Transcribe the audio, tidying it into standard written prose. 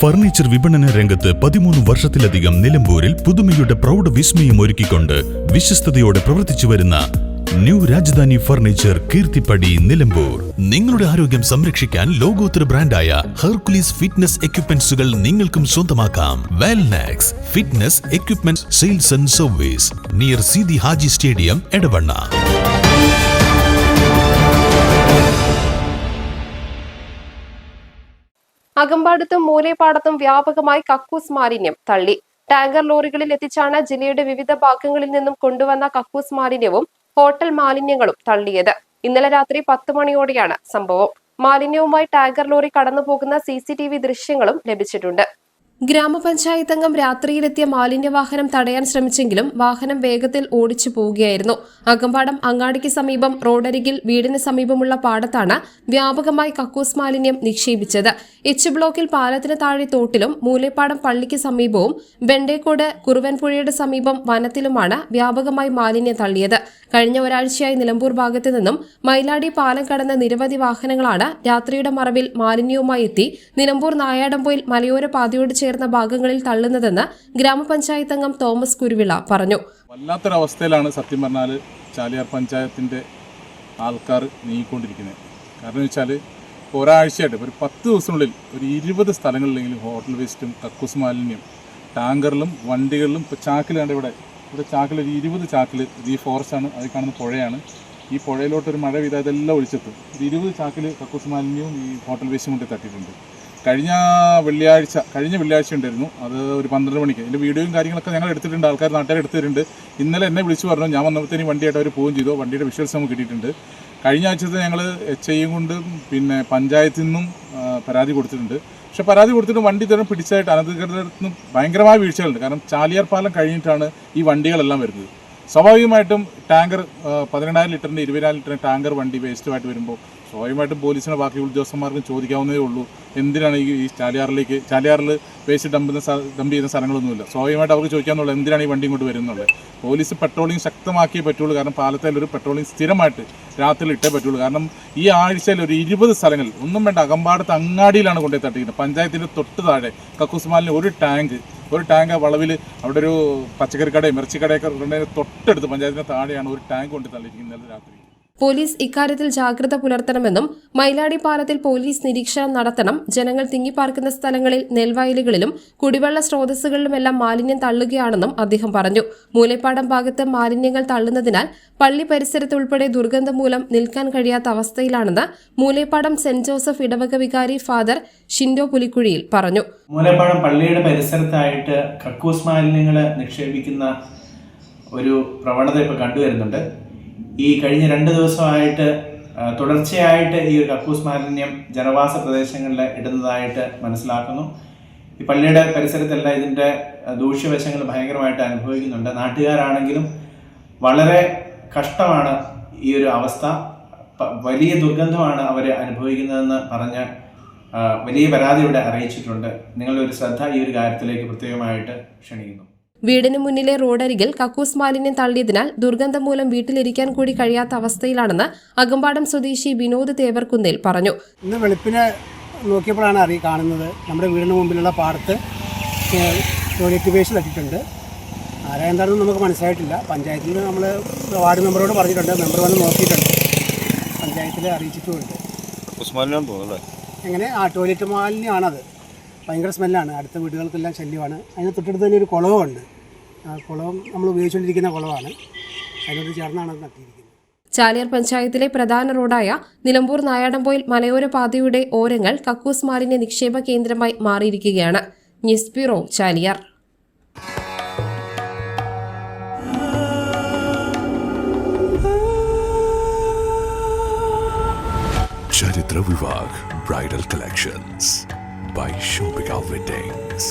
Furniture വിപണന രംഗത്ത് 13 വർഷത്തിലധികം നിലമ്പൂരിൽ പുതുമയുടെ പ്രൗഢ വിസ്മയം ഒരുക്കിക്കൊണ്ട് വിശ്വസ്തയോടെ പ്രവർത്തിച്ചു വരുന്ന ന്യൂ രാജധാനി ഫർണിച്ചർ കീർത്തിപ്പടി നിലമ്പൂർ. നിങ്ങളുടെ ആരോഗ്യം സംരക്ഷിക്കാൻ ലോകോത്തര ബ്രാൻഡായ ഹെർക്കുലീസ് ഫിറ്റ്നസ് എക്യുപ്മെന്റ്സുകൾ നിങ്ങൾക്കും സ്വന്തമാക്കാം. Wellnex fitness equipment sales and service near Seethi Haji stadium, Edavanna. അകമ്പാടത്തും മൂലേപ്പാടത്തും വ്യാപകമായി കക്കൂസ് മാലിന്യം തള്ളി. ടാങ്കർ ലോറികളിൽ എത്തിച്ചാണ് ജില്ലയുടെ വിവിധ ഭാഗങ്ങളിൽ നിന്നും കൊണ്ടുവന്ന കക്കൂസ് മാലിന്യവും ഹോട്ടൽ മാലിന്യങ്ങളും തള്ളിയത്. ഇന്നലെ രാത്രി 10 മണിയോടെയാണ് സംഭവം. മാലിന്യവുമായി ടാങ്കർ ലോറി കടന്നുപോകുന്ന CCTV ദൃശ്യങ്ങളും ലഭിച്ചിട്ടുണ്ട്. ഗ്രാമപഞ്ചായത്ത് അംഗം രാത്രിയിലെത്തിയ മാലിന്യവാഹനം തടയാൻ ശ്രമിച്ചെങ്കിലും വാഹനം വേഗത്തിൽ ഓടിച്ചു പോവുകയായിരുന്നു. അകമ്പാടം അങ്ങാടിക്ക് സമീപം റോഡരികിൽ വീടിന് സമീപമുള്ള പാടത്താണ് വ്യാപകമായി കക്കൂസ് മാലിന്യം നിക്ഷേപിച്ചത്. എച്ച് ബ്ലോക്കിൽ പാലത്തിന് താഴെ തോട്ടിലും മൂലേപ്പാടം പള്ളിക്ക് സമീപവും ബെണ്ടേക്കോട് കുറുവൻപുഴയുടെ സമീപം വനത്തിലുമാണ് വ്യാപകമായി മാലിന്യം തള്ളിയത്. കഴിഞ്ഞ ഒരാഴ്ചയായി നിലമ്പൂർ ഭാഗത്തു നിന്നും മൈലാടി പാലം കടന്ന നിരവധി വാഹനങ്ങളാണ് രാത്രിയുടെ മറവിൽ മാലിന്യവുമായി എത്തി നിലമ്പൂർ നായാടംപൊയിൽ മലയോര പാതയോട് ചേർന്ന ഭാഗങ്ങളിൽ തള്ളുന്നതെന്ന് ഗ്രാമപഞ്ചായത്ത് അംഗം തോമസ് കുരുവിള പറഞ്ഞു. വല്ലാത്തൊരവസ്ഥയിലാണ് സത്യം പറഞ്ഞാൽ ചാലിയാർ പഞ്ചായത്തിൻ്റെ ആൾക്കാർ നീങ്ങിക്കൊണ്ടിരിക്കുന്നത്. കാരണം വെച്ചാൽ ഒരാഴ്ചയായിട്ട് ഒരു 10 ദിവസത്തിനുള്ളിൽ ഒരു 20 സ്ഥലങ്ങളിലെങ്കിലും ഹോട്ടൽ വേസ്റ്റും കക്കൂസ് മാലിന്യം ടാങ്കറിലും വണ്ടികളിലും ഇപ്പോൾ ചാക്കിൽ കണ്ട് ഇവിടെ ചാക്കിൽ ഒരു 20 ചാക്കിൽ ഈ ഫോറസ്റ്റാണ്, അത് കാണുന്ന പുഴയാണ്. ഈ പുഴയിലോട്ടൊരു മഴ പെയ്താൽ ഇതെല്ലാം ഒഴിച്ചെത്തും. 20 ചാക്കിൽ കക്കൂസ് മാലിന്യവും ഈ ഹോട്ടൽ വേസ്റ്റും കൊണ്ട് തട്ടിയിട്ടുണ്ട്. കഴിഞ്ഞ വെള്ളിയാഴ്ച ഉണ്ടായിരുന്നു, അത് ഒരു 12 മണിക്ക്. ഇതിൻ്റെ വീഡിയോയും കാര്യങ്ങളൊക്കെ ഞങ്ങൾ എടുത്തിട്ടുണ്ട്, ആൾക്കാർ നാട്ടുകാർ എടുത്തിട്ടുണ്ട്. ഇന്നലെ എന്നെ വിളിച്ചു പറഞ്ഞു, ഞാൻ വന്നപ്പോഴത്തേനും വണ്ടിയായിട്ട് അവർ പോവുകയും ചെയ്തു. വണ്ടിയുടെ വിഷ്വൽസ് നമുക്ക് കിട്ടിയിട്ടുണ്ട്. കഴിഞ്ഞ ആഴ്ചത്തെ ഞങ്ങൾ HIയും കൊണ്ട് പിന്നെ പഞ്ചായത്തിൽ നിന്നും പരാതി കൊടുത്തിട്ടുണ്ട്. പക്ഷേ പരാതി കൊടുത്തിട്ട് വണ്ടി തരം പിടിച്ചായിട്ട് അനധികൃതത്തിന് ഭയങ്കരമായ വീഴ്ചകളുണ്ട്. കാരണം ചാലിയാർ പാലം കഴിഞ്ഞിട്ടാണ് ഈ വണ്ടികളെല്ലാം വരുന്നത്. സ്വാഭാവികമായിട്ടും ടാങ്കർ 18,000 ലിറ്ററിൻ്റെ 20,000 ലിറ്ററിൻ്റെ ടാങ്കർ വണ്ടി വേസ്റ്റുമായിട്ട് വരുമ്പോൾ സ്വാഭാവികമായിട്ടും പോലീസിനെ ബാക്കി ഉദ്യോഗസ്ഥന്മാർക്കും ചോദിക്കാവുന്നതേ ഉള്ളൂ, എന്തിനാണ് ഈ ചാലിയാറിൽ വേസ്റ്റ് ഡംപ് ചെയ്യുന്ന സ്ഥലങ്ങളൊന്നുമില്ല. സ്വാഭാവികമായിട്ട് അവർക്ക് ചോദിക്കാമെന്നുള്ളത് എന്തിനാണ് ഈ വണ്ടി കൊണ്ട് വരുന്നുള്ളത്. പോലീസ് പെട്രോളിംഗ് ശക്തമാക്കിയേ പറ്റുള്ളൂ. കാരണം പാലത്തിൽ ഒരു പെട്രോളിംഗ് സ്ഥിരമായിട്ട് രാത്രിയിൽ ഇട്ടേ പറ്റുള്ളൂ. കാരണം ഈ ആഴ്ചയിൽ ഒരു 20 സ്ഥലങ്ങളിൽ ഒന്നും വേണ്ട അകമ്പാടത്ത് അങ്ങാടിയിലാണ് കൊണ്ടുപോയി തട്ടിക്കുന്നത്. പഞ്ചായത്തിൻ്റെ തൊട്ട് താഴെ കക്കൂസ് മാലിന്യം ഒരു ടാങ്ക് വളവിൽ അവിടെ ഒരു പച്ചക്കറിക്കടയും ഇറച്ചിക്കടയൊക്കെ തൊട്ടടുത്ത് പഞ്ചായത്തിൻ്റെ താഴെയാണ് ഒരു ടാങ്ക് കൊണ്ട് തള്ളിയിരിക്കുന്നത് രാത്രി. പോലീസ് ഇക്കാര്യത്തിൽ ജാഗ്രത പുലർത്തണമെന്നും മൈലാടി പാലത്തിൽ പോലീസ് നിരീക്ഷണം നടത്തണം. ജനങ്ങൾ തിങ്ങിപ്പാർക്കുന്ന സ്ഥലങ്ങളിൽ നെൽവയലുകളിലും കുടിവെള്ള സ്രോതസ്സുകളിലുമെല്ലാം മാലിന്യം തള്ളുകയാണെന്നും അദ്ദേഹം പറഞ്ഞു. മൂലേപ്പാടം ഭാഗത്ത് മാലിന്യങ്ങൾ തള്ളുന്നതിനാൽ പള്ളി പരിസരത്ത് ഉൾപ്പെടെ ദുർഗന്ധം മൂലം നിൽക്കാൻ കഴിയാത്ത അവസ്ഥയിലാണെന്ന് മൂലേപ്പാടം സെന്റ് ജോസഫ് ഇടവക വികാരി ഫാദർ ഷിൻഡോ പുലിക്കുഴിയിൽ പറഞ്ഞു. മൂലേപ്പാടം പള്ളിയുടെ പരിസരത്തായിട്ട് കക്കൂസ് മാലിന്യങ്ങൾ നിക്ഷേപിക്കുന്ന ഒരു പ്രവണത ഇപ്പോൾ കണ്ടുവരുന്നുണ്ട്. ഈ കഴിഞ്ഞ 2 ദിവസമായിട്ട് തുടർച്ചയായിട്ട് ഈ ഒരു കക്കൂസ് മാലിന്യം ജനവാസ പ്രദേശങ്ങളിൽ ഇടുന്നതായിട്ട് മനസ്സിലാക്കുന്നു. ഈ പള്ളിയുടെ പരിസരത്തെല്ലാം ഇതിൻ്റെ ദൂഷ്യവശങ്ങൾ ഭയങ്കരമായിട്ട് അനുഭവിക്കുന്നുണ്ട്. നാട്ടുകാരാണെങ്കിലും വളരെ കഷ്ടമാണ് ഈ ഒരു അവസ്ഥ. വലിയ ദുർഗന്ധമാണ് അവർ അനുഭവിക്കുന്നതെന്ന് പറഞ്ഞ് വലിയ പരാതി ഇവിടെ അറിയിച്ചിട്ടുണ്ട്. നിങ്ങളുടെ ഒരു ശ്രദ്ധ ഈ ഒരു കാര്യത്തിലേക്ക് പ്രത്യേകമായിട്ട് ക്ഷണിക്കുന്നു. വീടിന് മുന്നിലെ റോഡരികിൽ കക്കൂസ് മാലിന്യം തള്ളിയതിനാൽ ദുർഗന്ധം മൂലം വീട്ടിലിരിക്കാൻ കൂടി കഴിയാത്ത അവസ്ഥയിലാണെന്ന് അകമ്പാടം സ്വദേശി വിനോദ് തേവർകുന്നേൽ പറഞ്ഞു. ഇന്ന് വെളുപ്പിനെ നോക്കിയപ്പോഴാണ് കാണുന്നത്, നമ്മുടെ വീടിന് മുമ്പിലുള്ള പാടത്ത് ടോയ്ലറ്റ് വേസ്റ്റ് തട്ടിയിട്ടുണ്ട്. ആരെന്താണെന്ന് നമുക്ക് മനസ്സിലായിട്ടില്ല. പഞ്ചായത്തിൽ നമ്മൾ വാർഡ് മെമ്പറോട് പറഞ്ഞിട്ടുണ്ട്, മെമ്പർ വന്ന് നോക്കിയിട്ടുണ്ട്, പഞ്ചായത്തിൽ അറിയിച്ചിട്ടുമുണ്ട്. എങ്ങനെ ടോയ്ലറ്റ് മാലിന്യമാണത്, ഭയങ്കര സ്മെല്ലാണ്. അടുത്ത വീടുകൾക്കെല്ലാം ശല്യമാണ്. അതിന് തൊട്ടടുത്ത് തന്നെ ഒരു കുളവുണ്ട്. ആ കുളവും നമ്മൾ ഉപയോഗിച്ചുകൊണ്ടിരിക്കുന്ന കുളമാണ്, അതിനോട് ചേർന്നാണ് അത് നട്ടിരിക്കുന്നത്. ചാലിയാർ പഞ്ചായത്തിലെ പ്രധാന റോഡായ നിലമ്പൂർ നായാടംപൊയിൽ മലയോര പാതയുടെ ഓരങ്ങൾ കക്കൂസ് മാലിന്യ നിക്ഷേപ കേന്ദ്രമായി മാറിയിരിക്കുകയാണ്. News bureau, Chaliyar. Charithra Vivah bridal collections by Shobhika Weddings.